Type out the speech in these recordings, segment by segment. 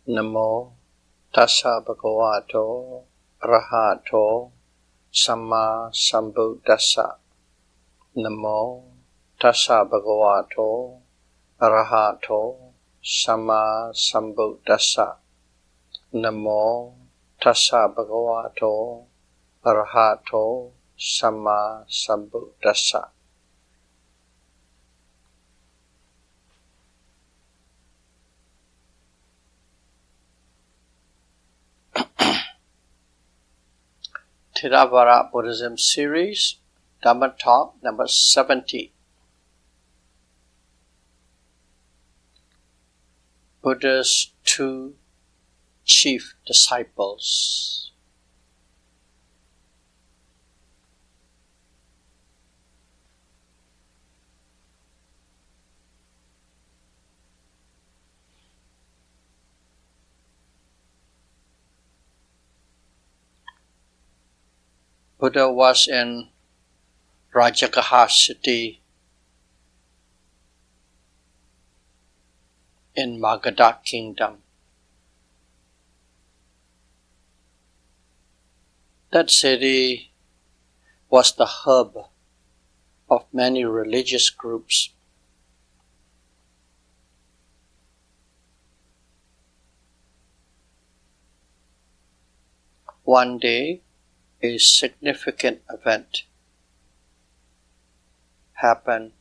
Namo Tassa Bhagavato Arahato Samma Sambuddhassa. Namo Tassa Bhagavato Arahato Samma Sambuddhassa. Namo Tassa Bhagavato Arahato Samma Sambuddhassa. Theravada Buddhism series, Dhamma Talk number 70. Buddha's two chief disciples. Buddha was in Rajagaha city in Magadha kingdom. That city was the hub of many religious groups. One day, a significant event happened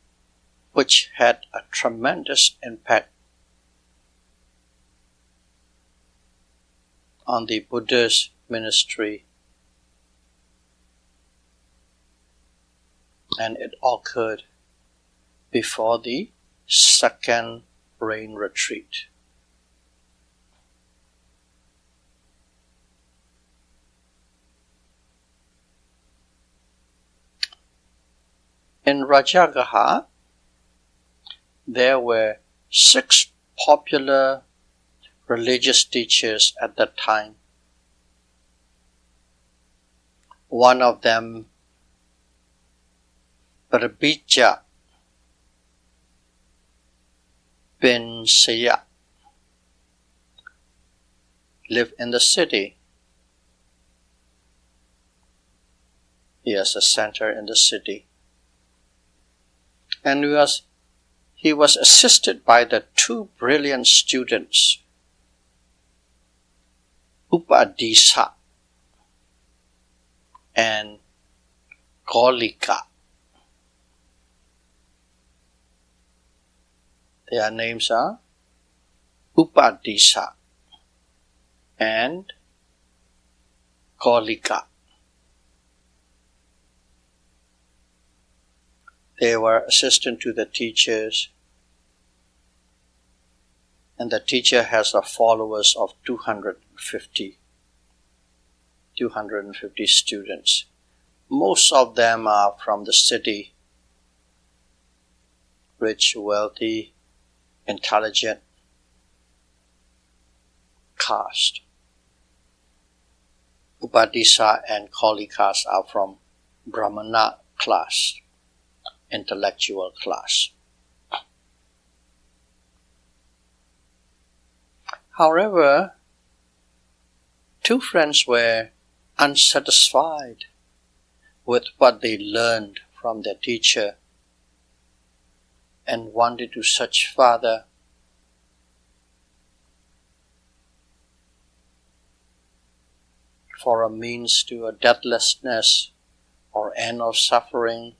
which had a tremendous impact on the Buddha's ministry, and it occurred before the second rain retreat. In Rajagaha, there were 6 popular religious teachers at that time. One of them, Parabija bin Saya, lived in the city. He has a center in the city. And he was assisted by the 2 brilliant students, Upadisa and Golika. Their names are Upadisa and Golika. They were assistant to the teachers, and the teacher has a followers of 250 students. Most of them are from the city, rich, wealthy, intelligent caste. Upadisa and Kolikas are from Brahmana class, intellectual class. However, 2 friends were unsatisfied with what they learned from their teacher and wanted to search further. For a means to a deathlessness or end of suffering.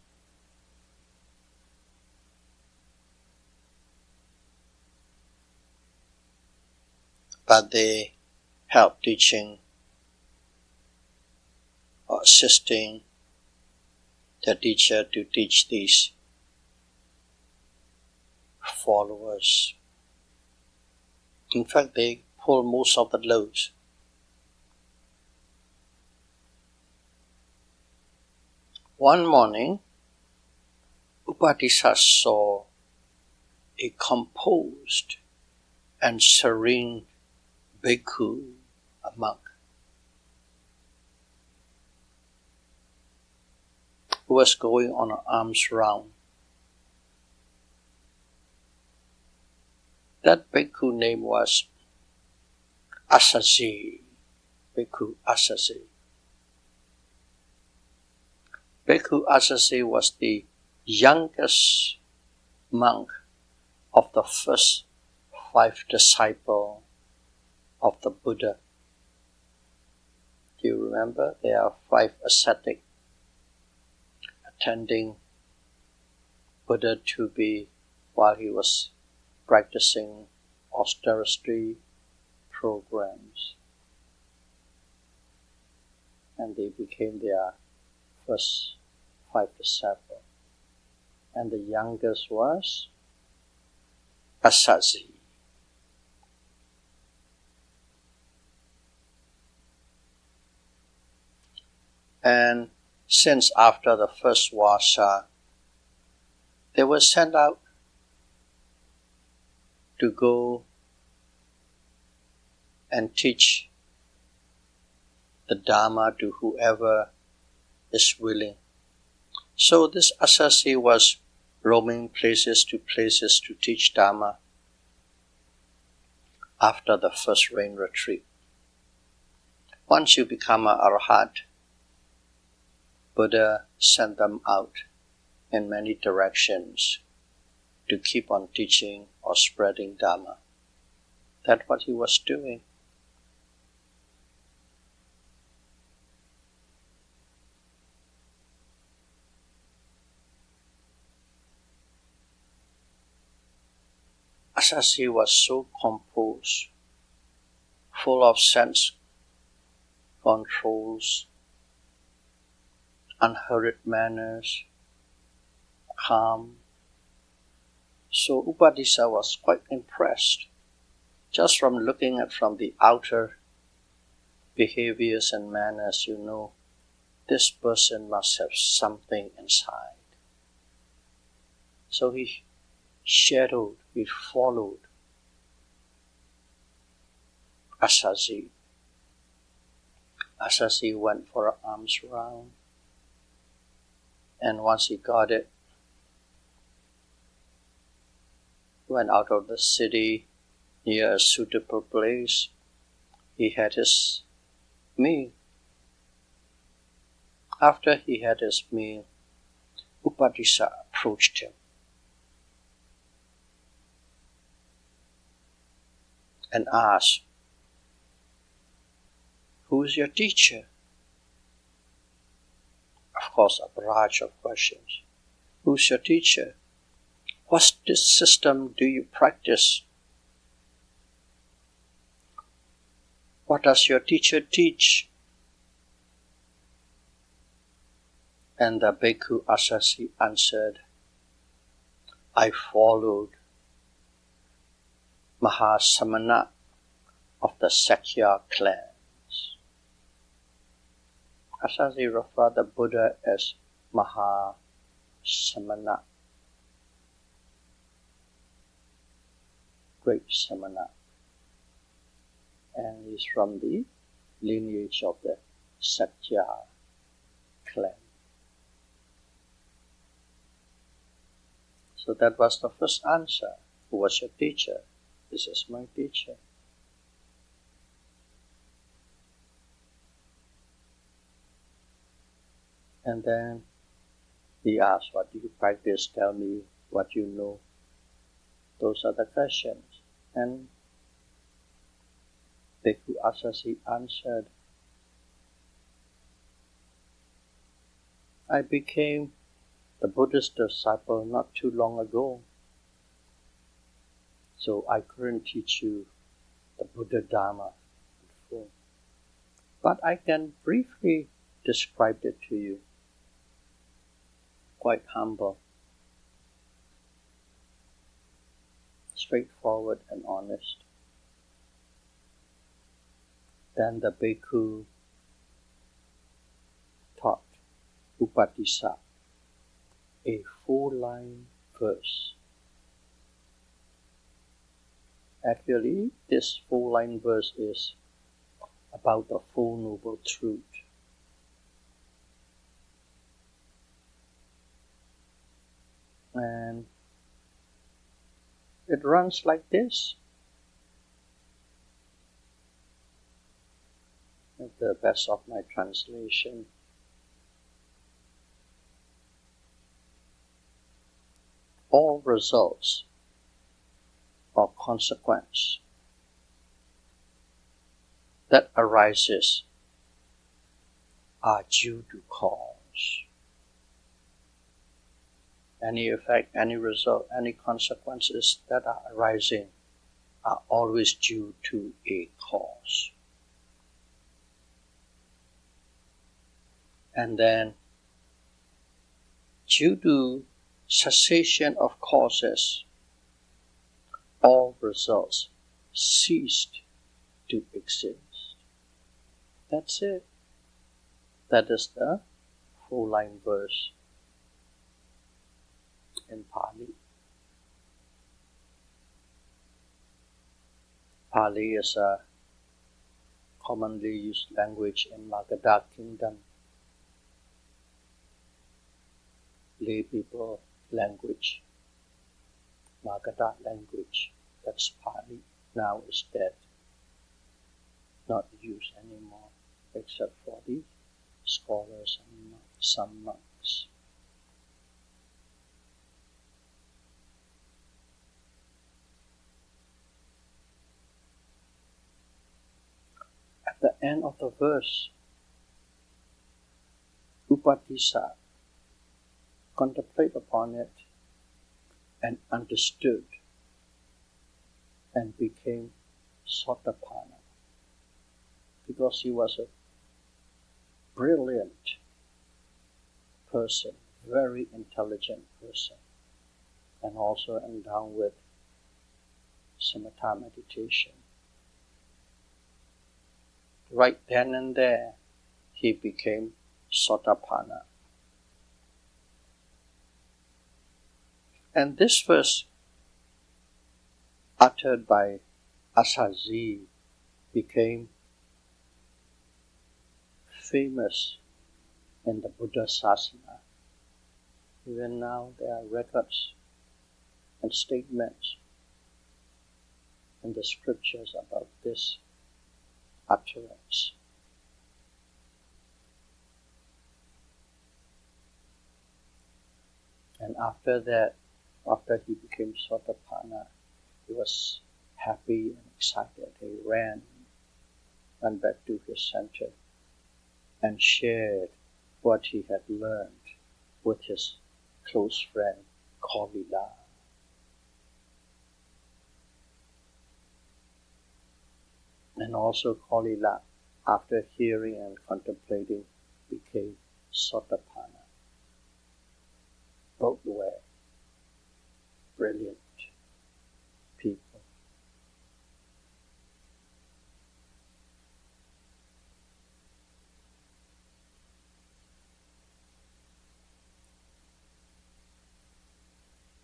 But they help teaching or assisting the teacher to teach these followers. In fact, they pull most of the loads. One morning, Upadisa saw a composed and serene bhikkhu, a monk, who was going on an alms round. That bhikkhu name was Asaji, Bhikkhu Asaji. Bhikkhu Asaji was the youngest monk of the first 5 disciples of the Buddha. Do you remember? There are 5 ascetics attending Buddha to be while he was practicing austerity programs. And they became their first 5 disciples. And the youngest was Asaji. And since after the first Vasa, they were sent out to go and teach the Dharma to whoever is willing. So this Asaji was roaming places to teach Dharma after the first rain retreat. Once you become an Arhat, Buddha sent them out in many directions to keep on teaching or spreading Dharma. That's what he was doing. Asaji was so composed, full of sense controls, unhurried manners, calm. So Upadisa was quite impressed. Just from looking at from the outer behaviors and manners, you know, this person must have something inside. So he followed Asaji. Asaji went for an alms round, and once he got it, went out of the city near a suitable place. He had his meal. After he had his meal, Upadisa approached him and asked, "Who is your teacher?" Of course, a barrage of questions. Who's your teacher? What system do you practice? What does your teacher teach? And the Bhikkhu Asaji answered, I followed Mahasamana of the Sakya clans. Asaji referred the Buddha as Mahasamana, great Samana, and he's from the lineage of the Sakya clan. So that was the first answer. Who was your teacher? This is my teacher. And then he asked, what do you practice? Tell me what you know. Those are the questions. And Bhikkhu Asaji answered, I became the Buddhist disciple not too long ago, so I couldn't teach you the Buddha Dharma before. But I can briefly describe it to you. Quite humble, straightforward and honest. Then the Bhikkhu taught Upadisa a 4-line verse. Actually, this 4-line verse is about the Four Noble Truths. And it runs like this. at the best of my translation. All results or consequence that arises are due to cause. Any effect, any result, any consequences that are arising are always due to a cause. And then, due to cessation of causes, all results ceased to exist. That's it. That is the full-line verse in Pali. Pali is a commonly used language in Magadha Kingdom. Lay people language, Magadha language, that's Pali, now is dead, not used anymore, except for the scholars and some monks. At the end of the verse, Upadisa contemplate upon it and understood and became Satipatthana, because he was a brilliant person, very intelligent person, and also endowed with samatha meditation. Right then and there, he became Satipatthana. And this verse, uttered by Asaji, became famous in the Buddha Sasana. Even now there are records and statements in the scriptures about this utterance. And after that, after he became Satipatthana, he was happy and excited. He went back to his center and shared what he had learned with his close friend, Kalila. And also Kalila, after hearing and contemplating, became Satipatthana. Both were brilliant people.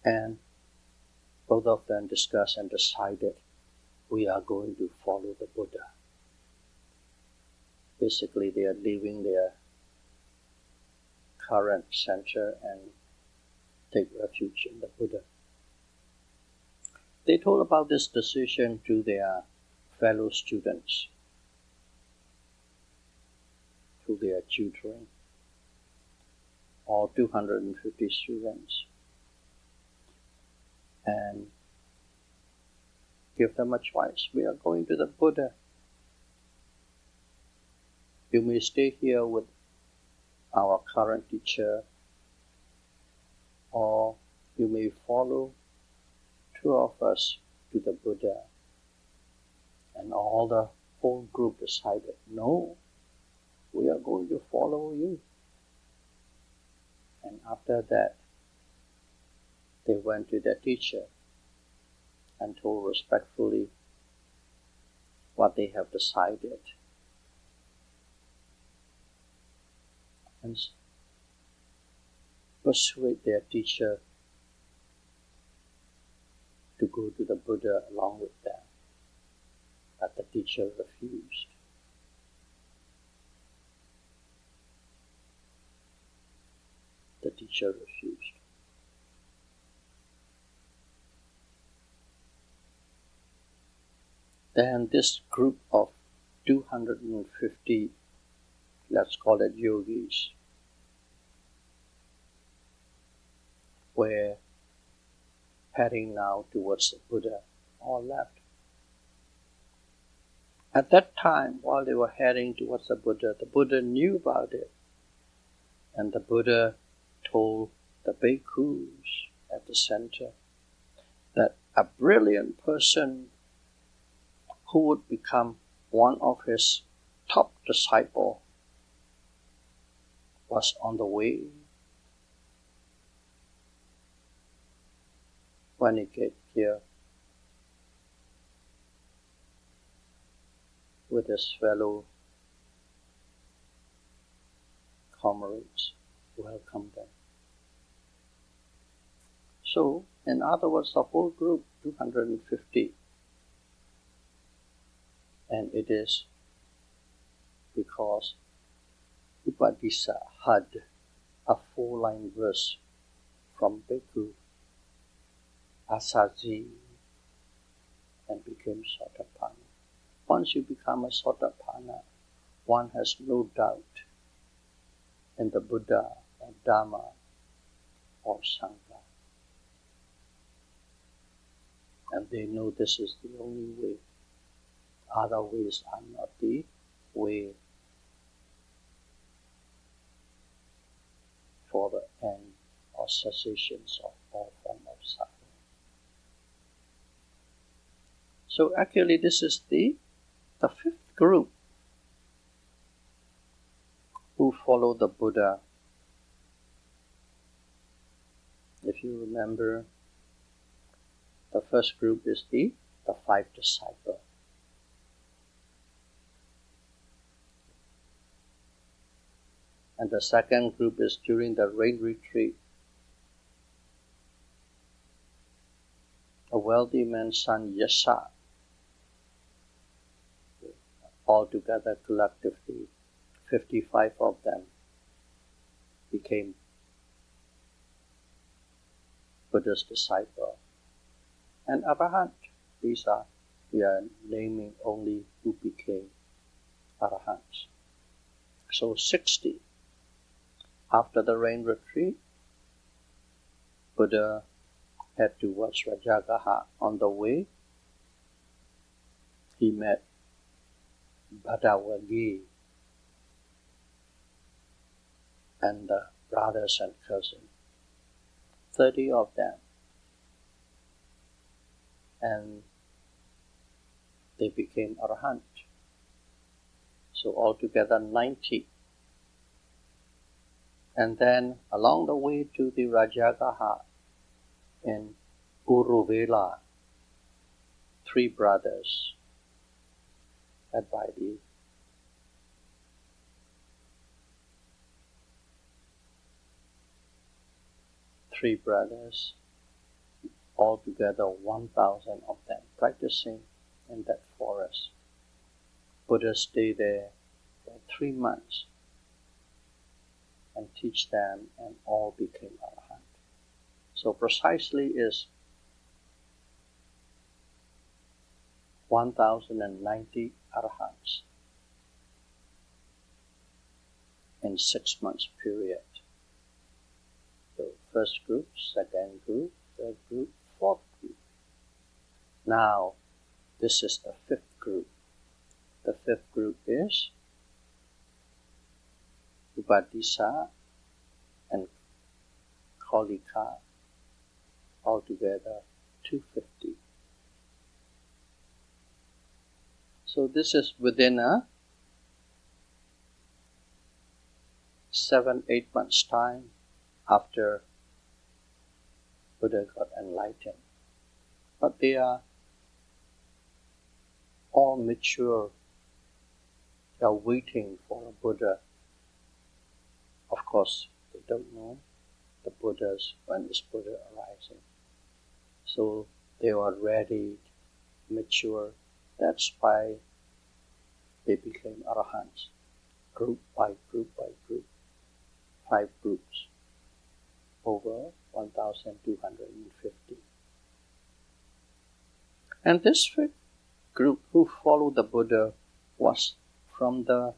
And both of them discussed and decided, we are going to follow the Buddha. Basically, they are leaving their current center and take refuge in the Buddha. They told about this decision to their fellow students, to their tutoring, all 250 students, and give them a choice. We are going to the Buddha. You may stay here with our current teacher, or you may follow two of us to the Buddha. And all the whole group decided, no, we are going to follow you. And after that, they went to their teacher and told respectfully what they have decided. And persuade their teacher to go to the Buddha along with them. But the teacher refused. The teacher refused. Then this group of 250, let's call it yogis, were heading now towards the Buddha, all left. At that time, while they were heading towards the Buddha knew about it. And the Buddha told the bhikkhus at the center that a brilliant person who would become one of his top disciples was on the way. When he get here with his fellow comrades, welcome them. So, in other words, the whole group, 250, and it is because Upadisa had a 4-line verse from Bhikkhu Asaji and became Satipatthana. Once you become a Satipatthana, one has no doubt in the Buddha or Dhamma or Sangha. And they know this is the only way. Other ways are not the way for the end or cessations of all form of suffering. So actually this is the fifth group who follow the Buddha. If you remember, the first group is the 5 disciples. And the second group is during the rain retreat. A wealthy man's son, Yasa, altogether collectively 55 of them became Buddha's disciple. And Arahant, we are naming only who became Arahants. So 60. After the rain retreat, Buddha head towards Rajagaha. On the way, he met Bhadawagi and the brothers and cousins, 30 of them. And they became Arahant. So altogether 90. And then along the way to the Rajagaha in Uruvela, 3 brothers led by the three brothers, altogether 1,000 of them practicing in that forest. Buddha stayed there for 3 months and teach them, and all became Arahant. So precisely is 1,090 Arahants in 6 months period. So first group, second group, third group, fourth group. Now this is the 5th group. The 5th group is Upadisa and Kalika, altogether 250. So this is within a 7-8 months time after Buddha got enlightened. But they are all mature. They are waiting for a Buddha. Of course, they don't know the Buddhas, when is Buddha arising. So they are ready, mature. That's why they became Arahants, group by group by group, 5 groups, over 1,250. And this 5th group who followed the Buddha was from the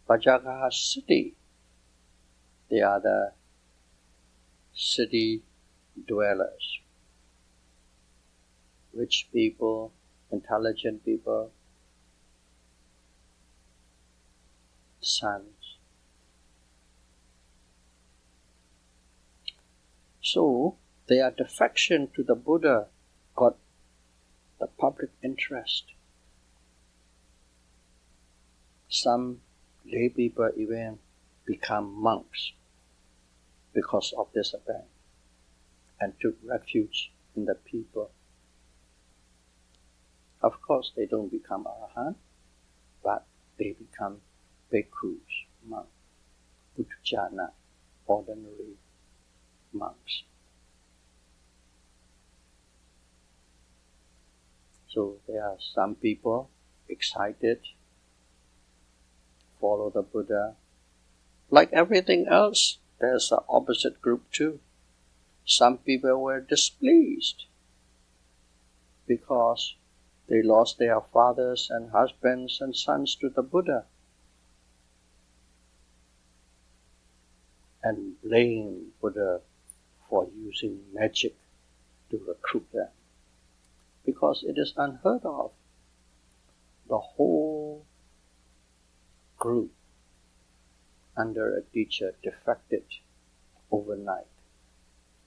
Pajagaha city. They are the city dwellers, rich people, intelligent people, sons. So their defection to the Buddha got the public interest. Some lay people even become monks because of this event and took refuge in the people. Of course, they don't become arahant, but they become bhikkhus, monks, puthujjana, ordinary monks. So there are some people excited, follow the Buddha. Like everything else, there's an opposite group too. Some people were displeased because they lost their fathers and husbands and sons to the Buddha, and blame Buddha for using magic to recruit them, because it is unheard of. The whole group under a teacher defected overnight.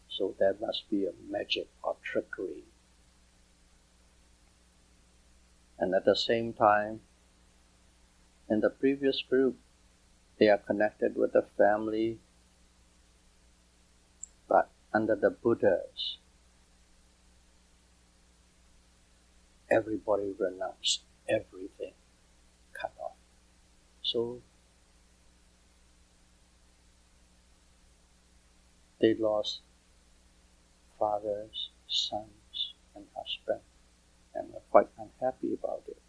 So there must be a magic or trickery. And at the same time, in the previous group, they are connected with the family, but under the Buddhas, everybody renounced everything, cut off. So they lost fathers, sons, and husbands, and were quite unhappy about it.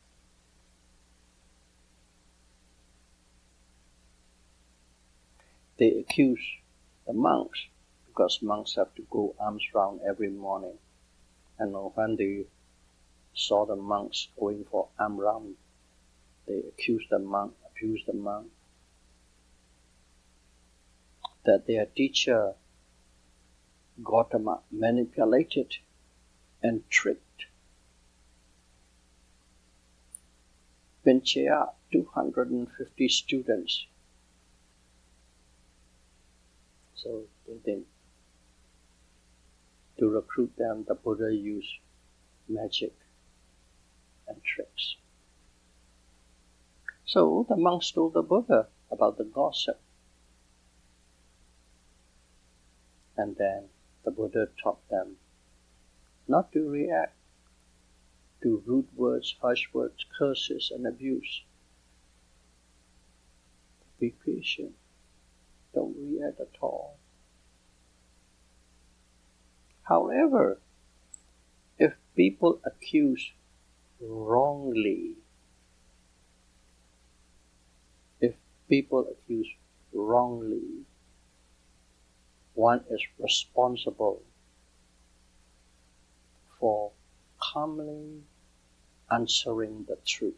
They accused the monks, because monks have to go arms round every morning. And when they saw the monks going for arm round, they accused the monk, abused the monk, that their teacher Gautama manipulated and tricked Vinchaya, 250 students. So they think to recruit them, the Buddha used magic and tricks. So the monks told the Buddha about the gossip. And then the Buddha taught them not to react to rude words, harsh words, curses, and abuse. Be patient. Don't react at all. However, if people accuse wrongly, one is responsible for calmly answering the truth.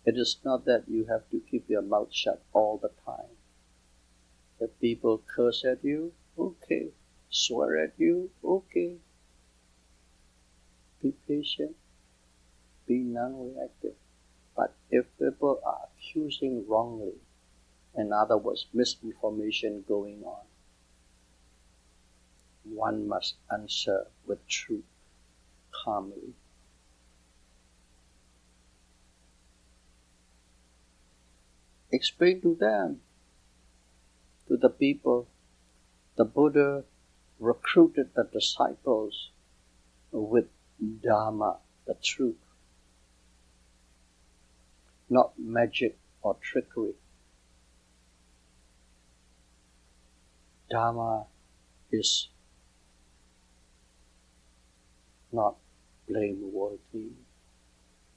It is not that you have to keep your mouth shut all the time. If people curse at you, okay. Swear at you, okay. Be patient. Be non-reactive. But if people are accusing wrongly, in other words, misinformation going on, one must answer with truth, calmly. Explain to them, to the people, the Buddha recruited the disciples with Dharma, the truth, not magic or trickery. Dharma is not blameworthy.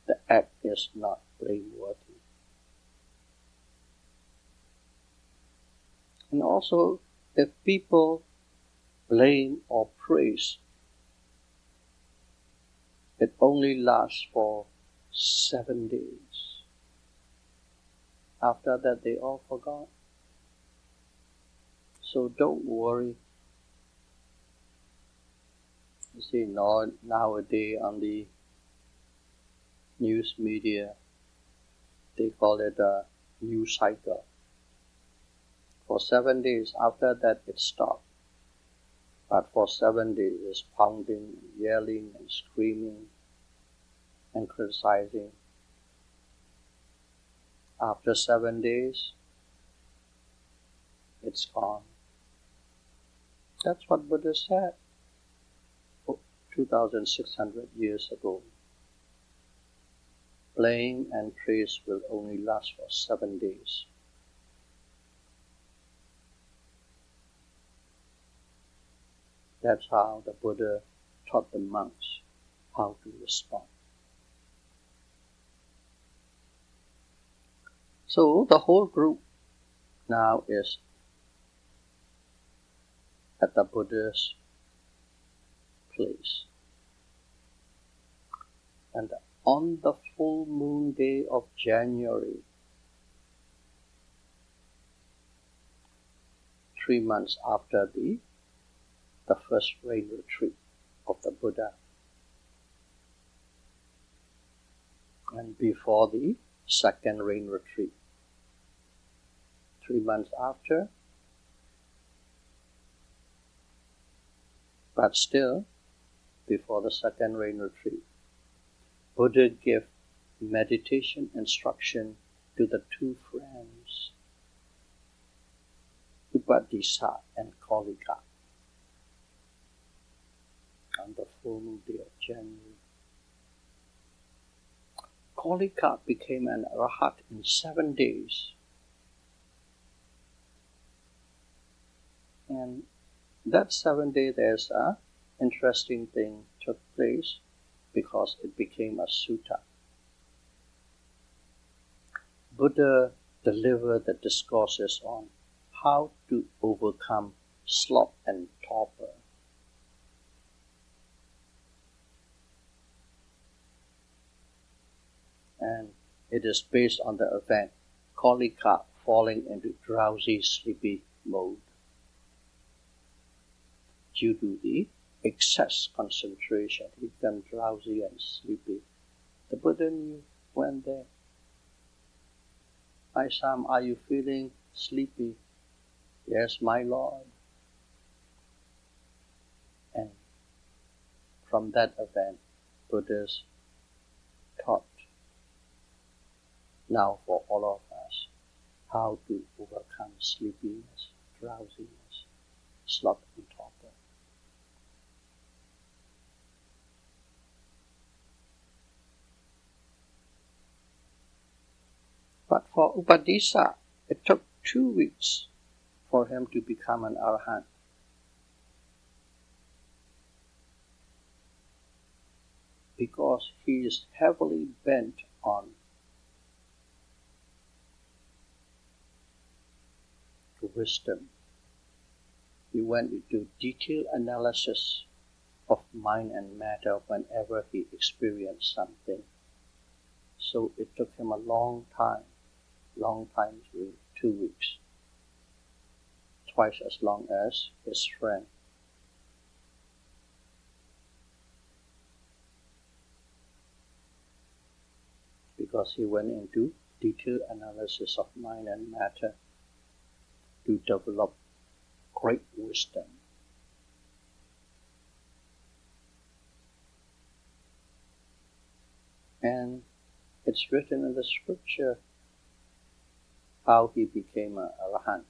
The act is not blameworthy. And also, if people blame or praise, it only lasts for 7 days. After that, they all forgot. So don't worry. You see, nowadays on the news media, they call it a news cycle. For 7 days, after that it stopped. But for 7 days it's pounding, and yelling and screaming and criticizing. After 7 days, it's gone. That's what Buddha said 2,600 years ago. Blame and praise will only last for 7 days. That's how the Buddha taught the monks how to respond. So the whole group now is at the Buddha's place. And on the full moon day of January, 3 months after the first rain retreat of the Buddha, and before the second rain retreat, 3 months after, but still before the second rain retreat, Buddha gave meditation instruction to the two friends, Upadisa and Kolika, on the full moon day of January. Kolika became an arahat in 7 days. And that 7 days, there's an interesting thing took place because it became a sutta. Buddha delivered the discourses on how to overcome sloth and torpor. And it is based on the event Kolika falling into drowsy, sleepy mode due to the excess concentration. He became drowsy and sleepy. The Buddha knew, went there. My son, are you feeling sleepy? Yes, my Lord. And from that event, Buddha's taught now for all of us how to overcome sleepiness, drowsiness, sloth and torpor. But for Upadisa, it took 2 weeks for him to become an arahant. Because he is heavily bent on wisdom. He went into detailed analysis of mind and matter whenever he experienced something. So it took him a long time, 2 weeks, twice as long as his friend. Because he went into detailed analysis of mind and matter to develop great wisdom. And it's written in the scripture how he became an arahant.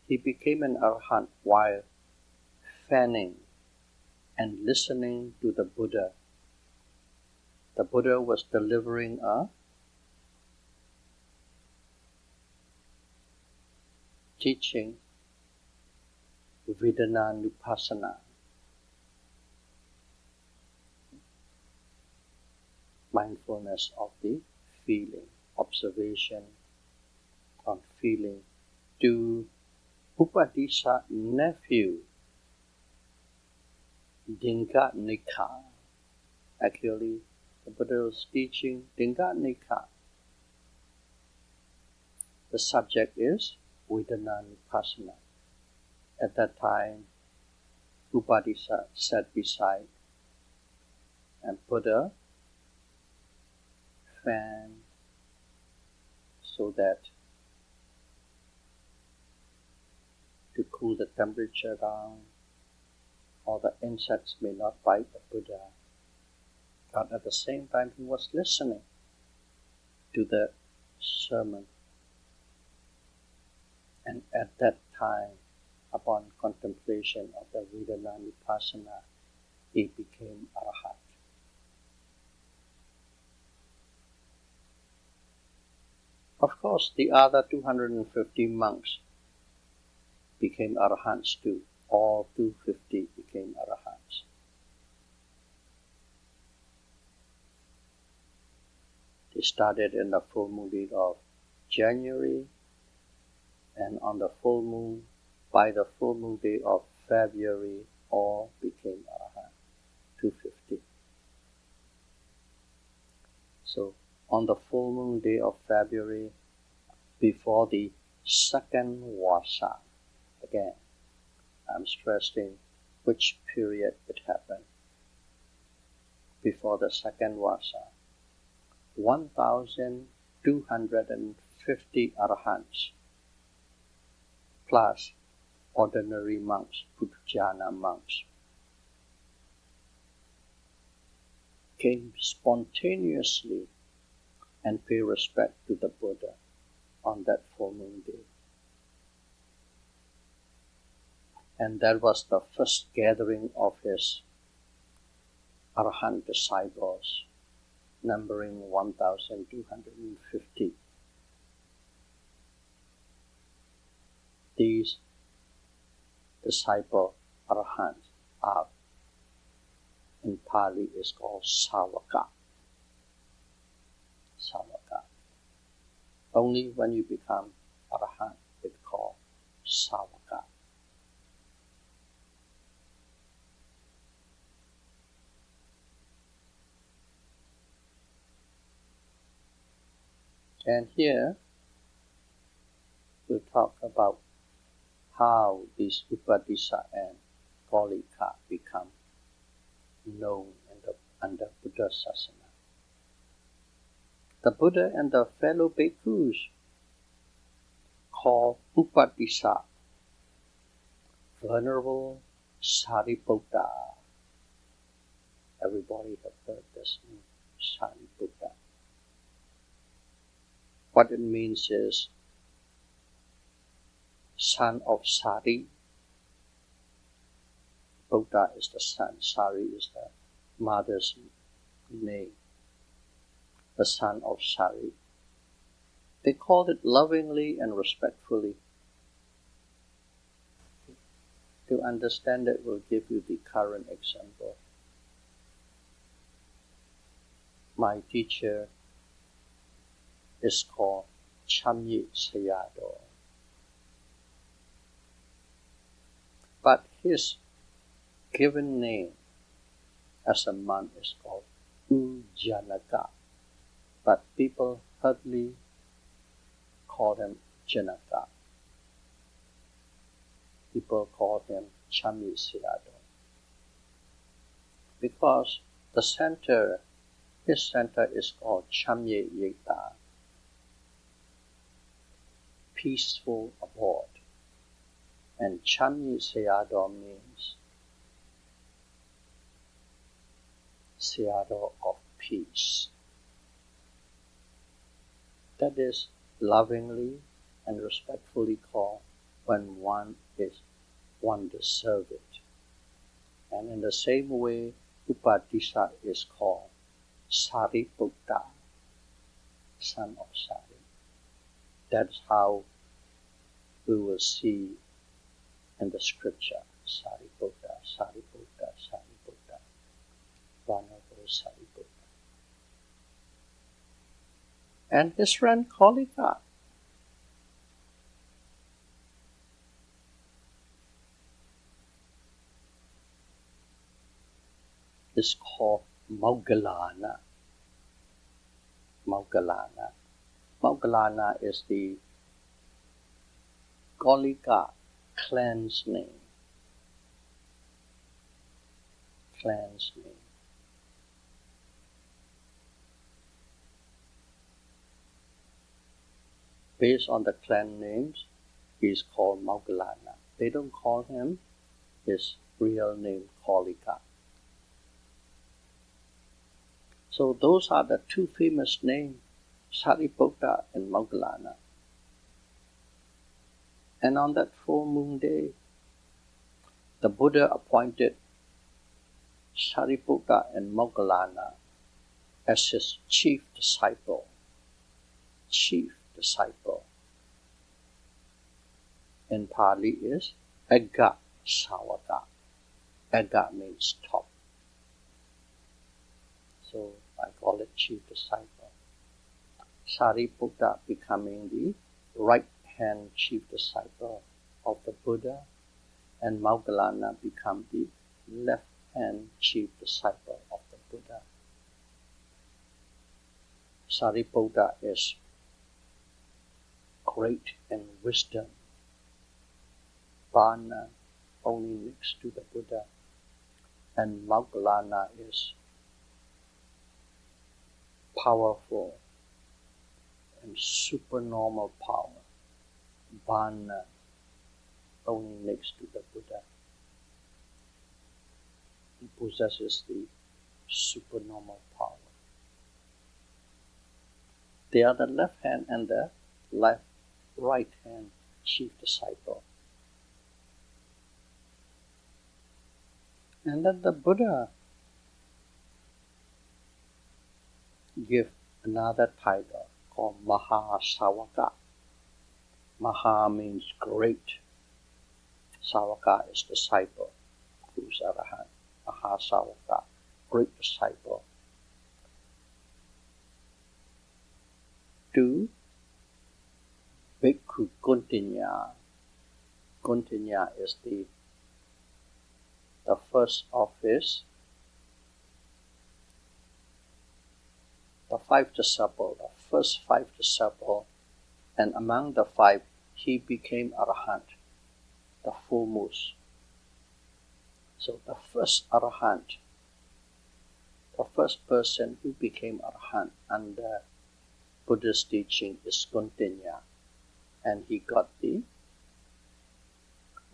He became an arahant while fanning and listening to the Buddha. The Buddha was delivering a teaching, Vedananupassana, mindfulness of the feeling, observation on feeling, to Upadisa nephew, Dinga Nikha. Actually, the the Buddha was teaching Dinganika. The subject is Vedana-nupassana. At that time, Upadisa sat beside, and Buddha fan so that to cool the temperature down, or the insects may not bite the Buddha. But at the same time, he was listening to the sermon. And at that time, upon contemplation of the Vedana-nupassana, he became Arhat. Of course, the other 250 monks became Arhats too. All 250 became Arhats. They started in the full moon day of January, and on the full moon, by the full moon day of February, all became Arhat, 250. So, on the full moon day of February, before the second Vasa, again, I'm stressing which period it happened. Before the second Vasa, 1,250 Arhats plus ordinary monks, Puthujjana monks, came spontaneously and pay respect to the Buddha on that full moon day. And that was the first gathering of his Arhat disciples, numbering 1,250. These disciple Arhats are, in Pali, is called Savaka. Savaka. Only when you become Arhat, it's called Savaka. And here, we'll talk about how these Upadisa and Golika become known under Buddha Sasana. The Buddha and the fellow bhikkhus call Upadisa Venerable Sariputta. Everybody have heard this name, Sariputta. What it means is son of Sari. Buddha is the son, Sari is the mother's name, the son of Sari. They called it lovingly and respectfully. To understand it, we'll give you the current example. My teacher is called Chamyi Sayadaw. But his given name as a monk is called Janaka. But people hardly call him Janaka. People call him Chamyi Sayadaw. Because the center, his center is called Chamye Yeta, peaceful abode. And Chamyi Sayadaw means Sayadaw of peace. That is lovingly and respectfully called when one deserves it. And in the same way, Upadisa is called Sariputta, son of Sari. That's how we will see in the scripture, Sariputta, Sariputta, Sariputta, Venerable Sariputta. And his friend Golika is called Moggallana. Moggallana. Moggallana is the Golika clan's name. Clan's name. Based on the clan names, he is called Moggallana. They don't call him his real name, Golika. So those are the two famous names, Sariputta and Moggallana. And on that full moon day, the Buddha appointed Sariputta and Moggallana as his chief disciple. Chief disciple. In Pali is Agga Sawaka. Agga means top. So I call it chief disciple. Sariputta becoming the right-hand chief disciple of the Buddha, and Moggallana become the left-hand chief disciple of the Buddha. Sariputta is great in wisdom. Vana only next to the Buddha, and Moggallana is powerful and supernormal power. Vana only next to the Buddha. He possesses the supernormal power. They are the left hand and the right hand chief disciple. And then the Buddha give another title called Mahasavaka. Maha means great. Savaka is disciple, who's Arahant. Mahasavaka, great disciple. To Bhikkhu Kuntinya. Kuntinya is the first of his, the five disciples, the first five disciples, and among the five, he became Arahant, the foremost. So the first Arahant, the first person who became Arahant under Buddha's teaching is Kuntinya, and he got the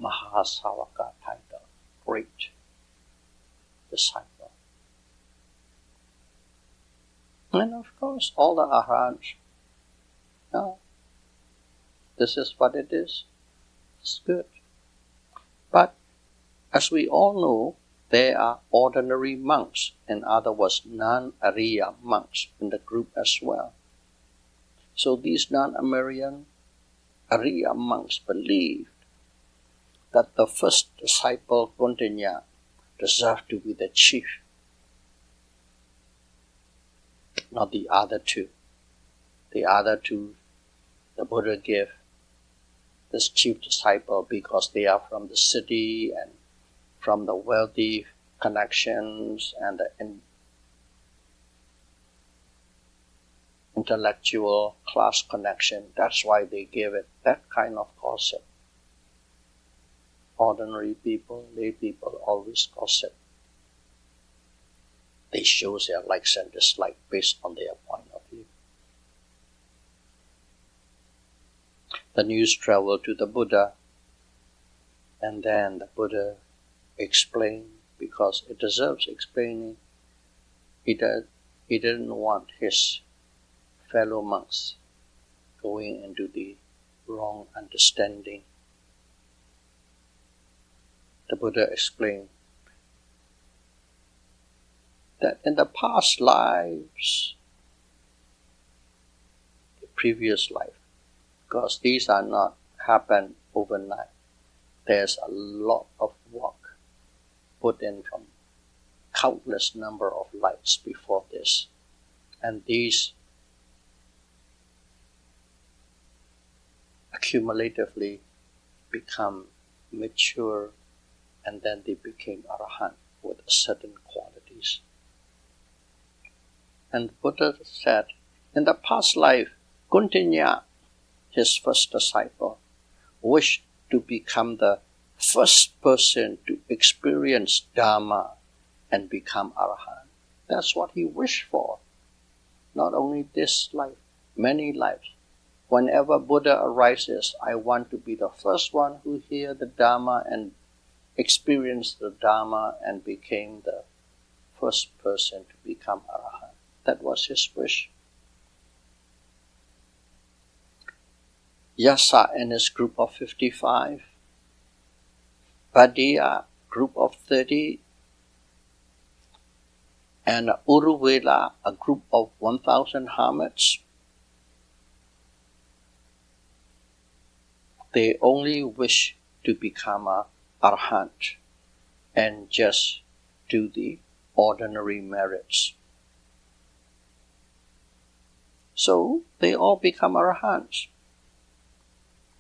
Mahasavaka title, great disciple. And of course, all the Arahants, this is what it is. It's good. But as we all know, there are ordinary monks, in other words, non-Ariya monks in the group as well. So these non-Ariya monks believed that the first disciple, Kuntinya, deserved to be the chief, not the other two. The other two, the Buddha gave this chief disciple because they are from the city and from the wealthy connections and the intellectual class connection. That's why they gave it that kind of gossip. Ordinary people, lay people always gossip. They show their likes and dislikes based on their point of view. The news traveled to the Buddha, and then the Buddha explained, because it deserves explaining. He didn't want his fellow monks going into the wrong understanding. The Buddha explained that in the past lives, the previous life, because these are not happen overnight, there's a lot of work put in from countless number of lives before this, and these accumulatively become mature, and then they became Arahant with certain qualities. And Buddha said In the past life, Kuntinya, his first disciple, wished to become the first person to experience Dharma and become Arahant. That's what he wished for. Not only this life, many lives. Whenever Buddha arises, I want to be the first one who hear the Dharma and experience the Dharma and became the first person to become Arahant. That was his wish. Yasa and his group of 55, Badiya, group of 30, and Uruvela, a group of 1,000 hermits. They only wish to become a Arahant and just do the ordinary merits. So they all become Arahants.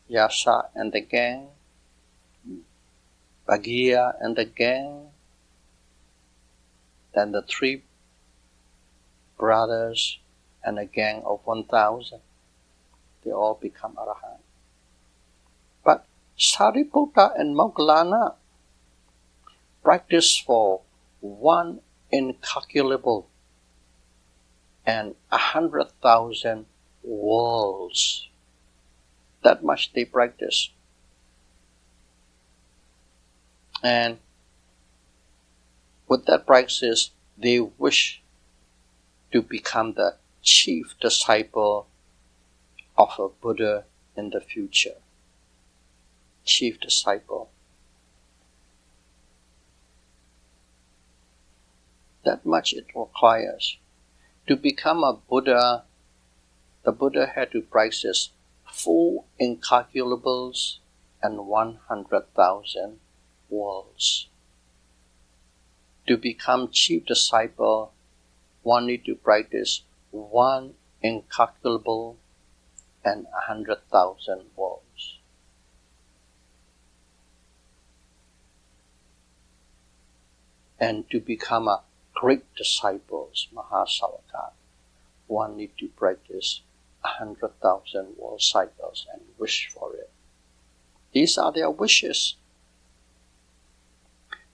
Yasa and the gang, Bhagiya and the gang, then the 3 brothers and a gang of 1,000. They all become Arahant. But Sariputta and Moggallana practice for 1 incalculable and 100,000 worlds. That much they practice. And with that practice, they wish to become the chief disciple of a Buddha in the future. Chief disciple. That much it requires. To become a Buddha, the Buddha had to practice 4 incalculables and 100,000 worlds. To become chief disciple, one need to practice 1 incalculable and 100,000 worlds. And to become a great disciples, Mahasavaka, one need to practice 100,000 world cycles and wish for it. These are their wishes.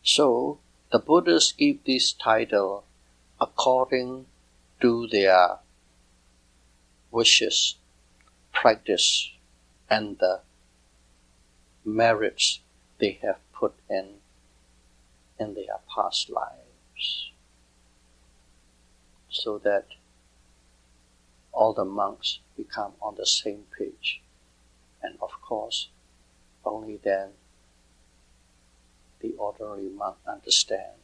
So the Buddhas give this title according to their wishes, practice, and the merits they have put in their past lives, so that all the monks become on the same page. And of course, only then the ordinary monk understand.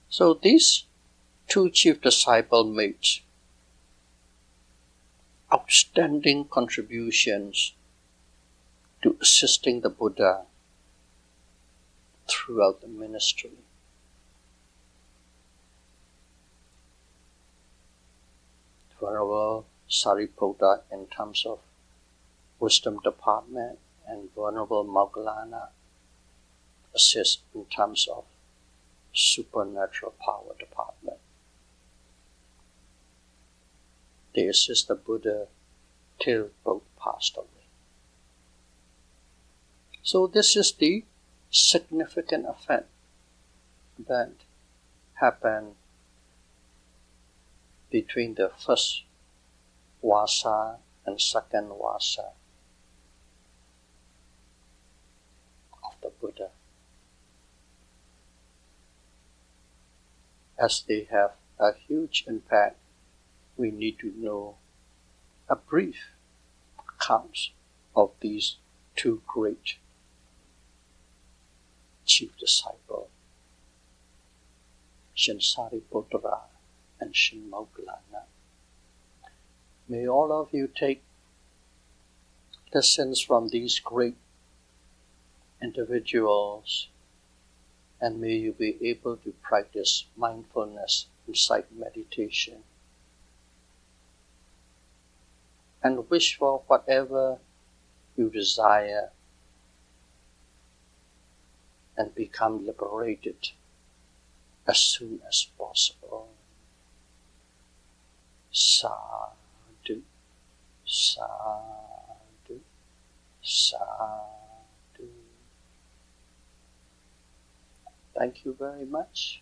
So these 2 chief disciples made outstanding contributions to assisting the Buddha throughout the ministry. Venerable Sariputta in terms of wisdom department, and Venerable Moggallana assist in terms of supernatural power department. They assist the Buddha till both passed away. So this is the significant event that happened between the first Vasa and second Vasa of the Buddha. As they have a huge impact, we need to know a brief account of these 2 great chief disciples, Shin Sariputta and Shin Moggallana. May all of you take lessons from these great individuals, and may you be able to practice mindfulness inside meditation and wish for whatever you desire and become liberated as soon as possible. Sadhu, sadhu, sadhu. Thank you very much.